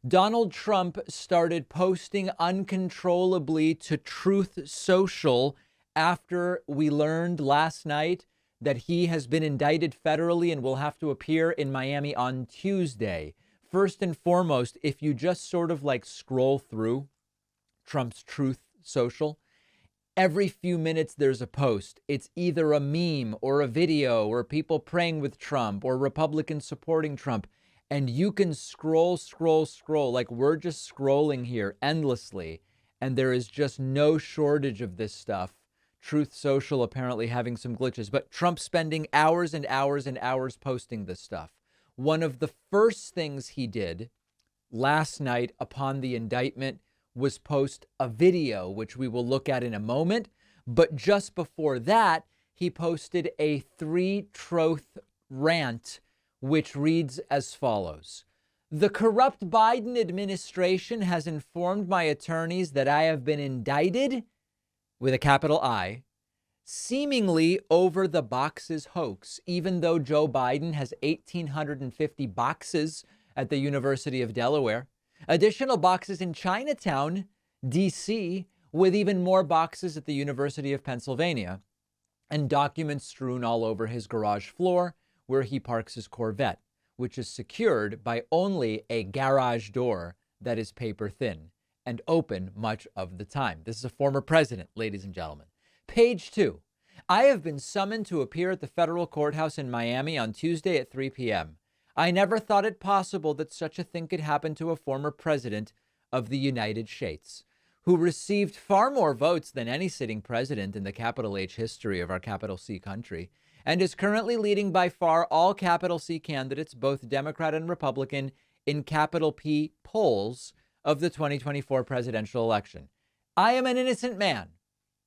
Donald Trump started posting uncontrollably to Truth Social after we learned last night that he has been indicted federally and will have to appear in Miami on Tuesday. First and foremost, if you just sort of like scroll through Trump's Truth Social, every few minutes there's a post. It's either a meme or a video or people praying with Trump or Republicans supporting Trump. And you can scroll, like we're just scrolling here endlessly. And there is just no shortage of this stuff. Truth Social apparently having some glitches, but Trump spending hours and hours and hours posting this stuff. One of the first things he did last night upon the indictment was post a video, which we will look at in a moment. But just before that, he posted a 3-troth rant, which reads as follows. The corrupt Biden administration has informed my attorneys that I have been indicted, with a capital I, seemingly over the boxes hoax, even though Joe Biden has 1,850 boxes at the University of Delaware, additional boxes in Chinatown, D.C., with even more boxes at the University of Pennsylvania, and documents strewn all over his garage floor where he parks his Corvette, which is secured by only a garage door that is paper thin and open much of the time. This is a former president, ladies and gentlemen. Page 2. I have been summoned to appear at the federal courthouse in Miami on Tuesday at 3 p.m. I never thought it possible that such a thing could happen to a former president of the United States, who received far more votes than any sitting president in the capital H history of our capital C country, and is currently leading by far all capital C candidates, both Democrat and Republican, in capital P polls of the 2024 presidential election. I am an innocent man.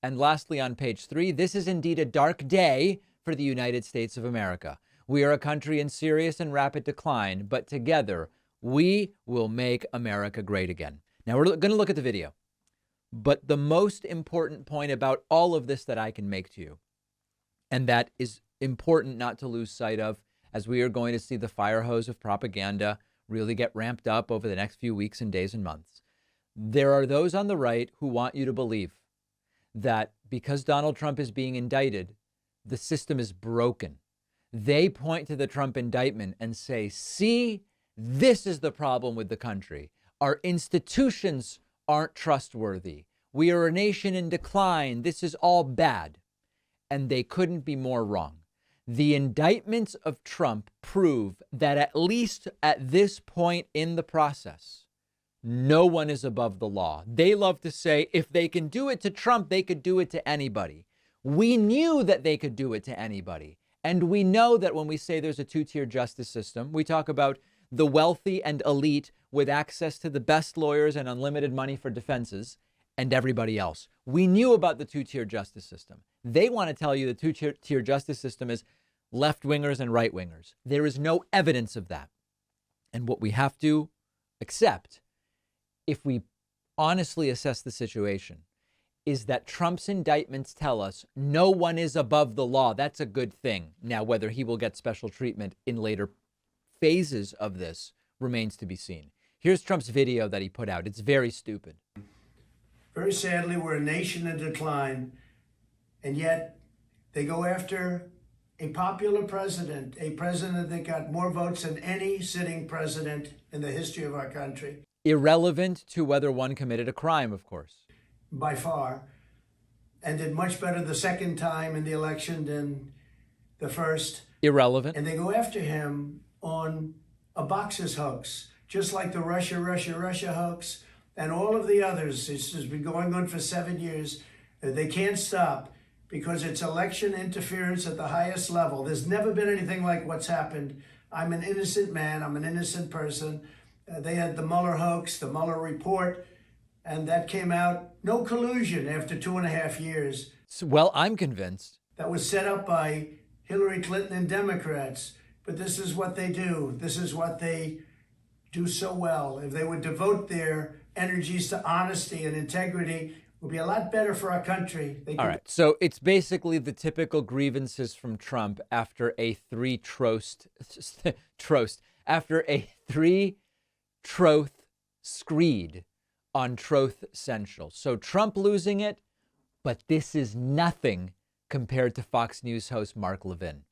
And lastly, on page 3, this is indeed a dark day for the United States of America. We are a country in serious and rapid decline, but together we will make America great again. Now we're going to look at the video. But the most important point about all of this that I can make to you, and that is important not to lose sight of, as we are going to see the fire hose of propaganda really get ramped up over the next few weeks and days and months. There are those on the right who want you to believe that because Donald Trump is being indicted, the system is broken. They point to the Trump indictment and say, see, this is the problem with the country. Our institutions aren't trustworthy. We are a nation in decline. This is all bad. And they couldn't be more wrong. The indictments of Trump prove that at least at this point in the process, no one is above the law. They love to say if they can do it to Trump, they could do it to anybody. We knew that they could do it to anybody. And we know that when we say there's a two-tier justice system, we talk about the wealthy and elite with access to the best lawyers and unlimited money for defenses and everybody else. We knew about the two-tier justice system. They want to tell you the two-tier justice system is left-wingers and right-wingers. There is no evidence of that. And what we have to accept, if we honestly assess the situation, is that Trump's indictments tell us no one is above the law. That's a good thing. Now, whether he will get special treatment in later phases of this remains to be seen. Here's Trump's video that he put out. It's very stupid. Very sadly, we're a nation in decline, and yet they go after a popular president, a president that got more votes than any sitting president in the history of our country. Irrelevant to whether one committed a crime, of course. By far, and did much better the second time in the election than the first. Irrelevant. And they go after him on a boxes hoax, just like the Russia hoax and all of the others. This has been going on for 7 years. They can't stop because it's election interference at the highest level. There's never been anything like what's happened. I'm an innocent man. I'm an innocent person. They had the Mueller hoax, the Mueller report, and that came out, no collusion after 2.5 years. Well, I'm convinced. That was set up by Hillary Clinton and Democrats. But this is what they do. This is what they do so well. If they would devote their energies to honesty and integrity, it would be a lot better for our country. All right. So it's basically the typical grievances from Trump after a three-troth screed on Truth Central. So Trump losing it, but this is nothing compared to Fox News host Mark Levin.